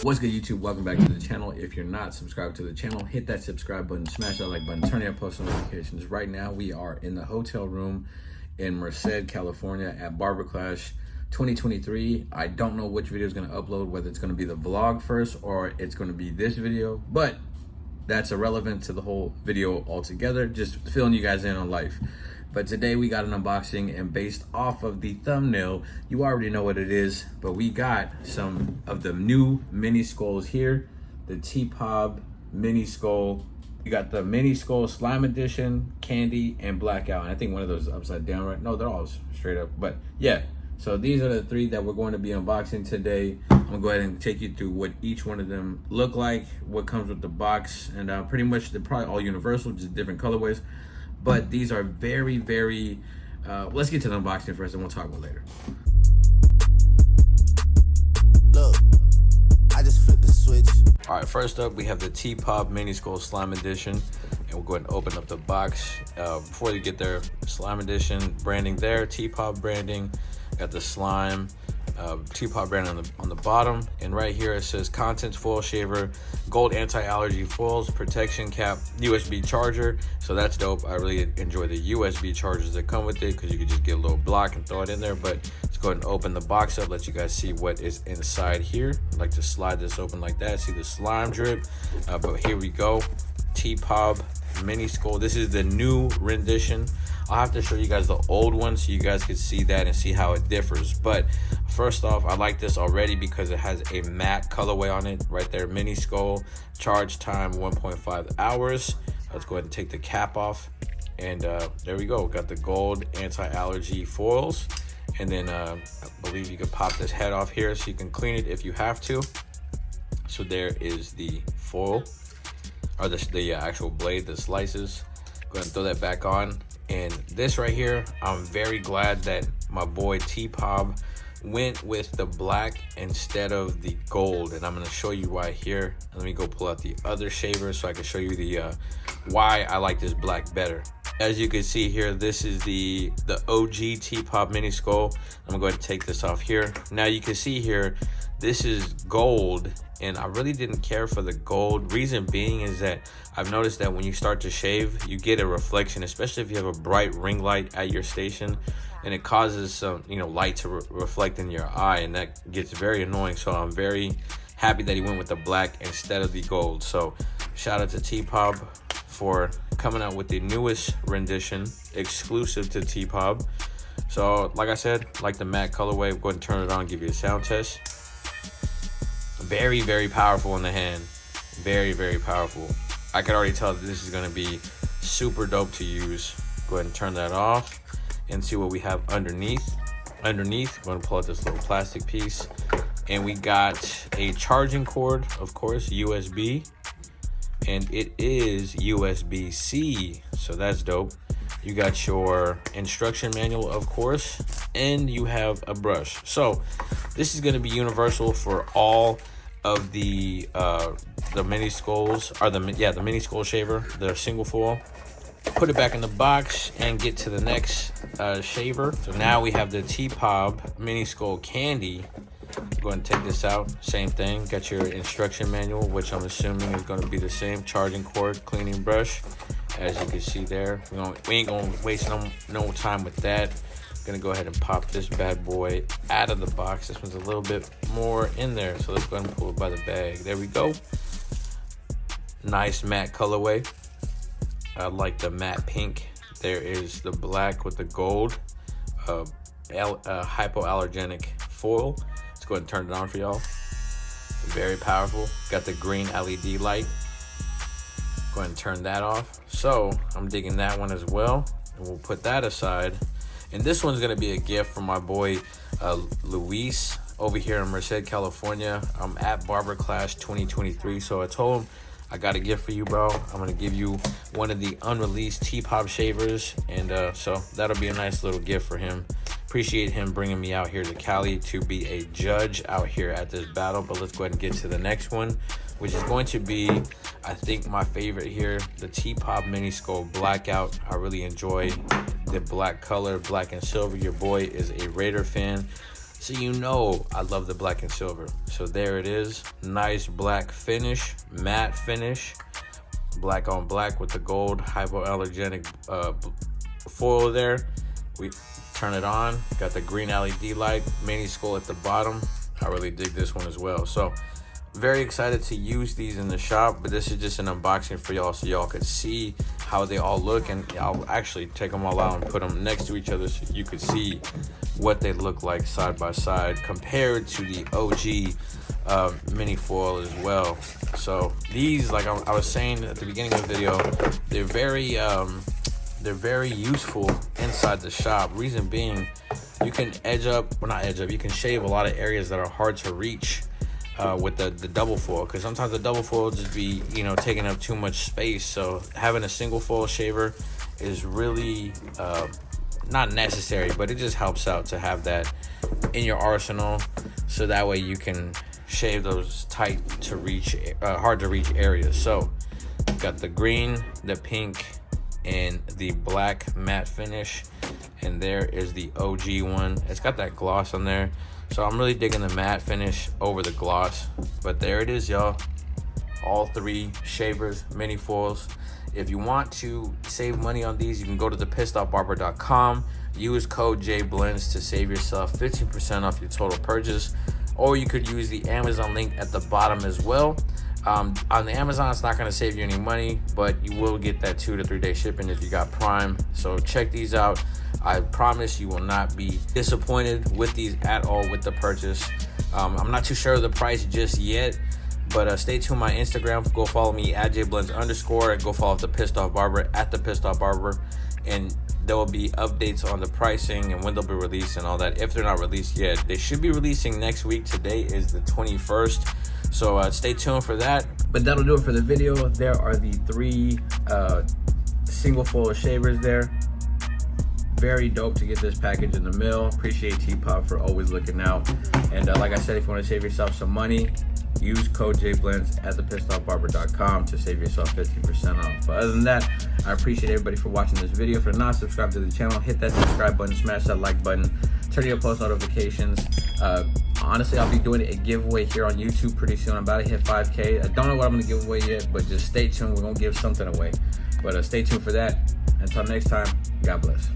What's good, YouTube? Welcome back to the channel. If you're not subscribed to the channel, hit that subscribe button, smash that like button, turn on post notifications. Right now we are in the hotel room in Merced, California at Barber Clash 2023. I don't know which video is going to upload, whether it's going to be the vlog first or it's going to be this video, but that's irrelevant to the whole video altogether. Just filling you guys in on life. But today we got an unboxing, and based off of the thumbnail, you already know what it is, but we got some of the new mini skulls here. The Tpob mini skull. We got the mini skull slime edition, candy, and blackout. And I think one of those is upside down, right? No, they're all straight up, but yeah. So these are the three that we're going to be unboxing today. I'm gonna go ahead and take you through what each one of them look like, what comes with the box, and pretty much they're probably all universal, just different colorways. But these are very, very, let's get to the unboxing first and we'll talk about it later. Look, I just flipped the switch. All right, first up, we have the Tpob Mini Skull Slime Edition. And we'll go ahead and open up the box. Before you get there, Slime Edition branding there, Tpob branding. Got the slime, Tpob brand on the bottom, and right here it says contents foil shaver, gold anti-allergy foils, protection cap, USB charger. So that's dope. I really enjoy the USB chargers that come with it because you can just get a little block and throw it in there. But let's go ahead and open the box up, let you guys see what is inside here. I'd like to slide this open like that, see the slime drip. But here we go, Tpob Mini Skull. This is the new rendition. I'll have to show you guys the old one so you guys can see that and see how it differs. But first off, I like this already because it has a matte colorway on it right there. Mini skull, charge time 1.5 hours. Let's go ahead and take the cap off, and there we go. Got the gold anti-allergy foils, and then I believe you can pop this head off here so you can clean it if you have to. So there is the foil, or the actual blade, the slices. Go ahead and throw that back on. And this right here, I'm very glad that my boy Tpob went with the black instead of the gold, and I'm going to show you why here. Let me go pull out the other shaver so I can show you the why I like this black better. As you can see here, this is the OG Tpob Mini Skull. I'm going to take this off here. Now you can see here, this is gold, and I really didn't care for the gold. Reason being is that I've noticed that when you start to shave, you get a reflection, especially if you have a bright ring light at your station, and it causes some, light to reflect in your eye, and that gets very annoying. So I'm very happy that he went with the black instead of the gold. So shout out to Tpob for coming out with the newest rendition exclusive to Tpob. So like I said, like the matte colorway, go ahead and turn it on, give you a sound test. Very, very powerful in the hand. Very, very powerful. I can already tell that this is going to be super dope to use. Go ahead and turn that off and see what we have underneath. I'm going to pull out this little plastic piece, and we got a charging cord, of course, USB, and it is USB-C, so that's dope. You got your instruction manual, of course, and you have a brush. So this is going to be universal for all of the mini skulls, or the mini skull shaver, the single foil. Put it back in the box and get to the next shaver. So now we have the Tpob Mini Skull Candy. Go ahead and take this out. Same thing. Got your instruction manual, which I'm assuming is going to be the same. Charging cord, cleaning brush, as you can see there. We ain't gonna waste no time with that. Gonna go ahead and pop this bad boy out of the box. This one's a little bit more in there, so let's go ahead and pull it by the bag. There we go. Nice matte colorway. I like the matte pink. There is the black with the gold hypoallergenic foil. Let's go ahead and turn it on for y'all. Very powerful. Got the green LED light. Go ahead and turn that off. So I'm digging that one as well, and we'll put that aside. And this one's gonna be a gift from my boy Luis over here in Merced, California. I'm at Barber Clash 2023, so I told him I got a gift for you, bro. I'm gonna give you one of the unreleased Tpob shavers, and so that'll be a nice little gift for him. Appreciate him bringing me out here to Cali to be a judge out here at this battle. But let's go ahead and get to the next one, which is going to be, I think, my favorite here, the Tpob Mini Skull Blackout. I really enjoy the black color, black and silver. Your boy is a Raider fan. So you know I love the black and silver. So there it is. Nice black finish, matte finish. Black on black with the gold hypoallergenic foil there. We turn it on. Got the green LED light, mini skull at the bottom. I really dig this one as well. So very excited to use these in the shop, but this is just an unboxing for y'all so y'all could see how they all look, and I'll actually take them all out and put them next to each other so you could see what they look like side by side compared to the OG mini foil as well. So these, like I was saying at the beginning of the video, they're very useful inside the shop. Reason being, you can you can shave a lot of areas that are hard to reach with the double foil, because sometimes the double foil just be, you know, taking up too much space. So having a single foil shaver is really not necessary, but it just helps out to have that in your arsenal, so that way you can shave those tight to reach, hard to reach areas. So got the green, the pink, and the black matte finish, and there is the OG one. It's got that gloss on there, so I'm really digging the matte finish over the gloss. But there it is, y'all. All three shavers, mini foils. If you want to save money on these, you can go to thepissedoffbarber.com. Use code Jayblends to save yourself 15% off your total purchase. Or you could use the Amazon link at the bottom as well. On the Amazon, it's not going to save you any money, but you will get that 2 to 3 day shipping if you got Prime. So check these out. I promise you will not be disappointed with these at all with the purchase. I'm not too sure of the price just yet, but stay tuned. My Instagram, go follow me at Jayblends_, and go follow the Pissed Off Barber at the Pissed Off Barber, and there will be updates on the pricing and when they'll be released and all that. If they're not released yet, they should be releasing next week. Today is the 21st, so stay tuned for that. But that'll do it for the video. There are the 3 single foil shavers there. Very dope to get this package in the mail. Appreciate Tpob for always looking out. And like I said, if you want to save yourself some money, use code Jayblends at thepissedoffbarber.com to save yourself 15% off. But other than that, I appreciate everybody for watching this video. If you're not subscribed to the channel, hit that subscribe button, smash that like button, turn your post notifications. Honestly, I'll be doing a giveaway here on YouTube pretty soon. I'm about to hit 5K. I don't know what I'm going to give away yet, but just stay tuned. We're going to give something away. But stay tuned for that. Until next time, God bless.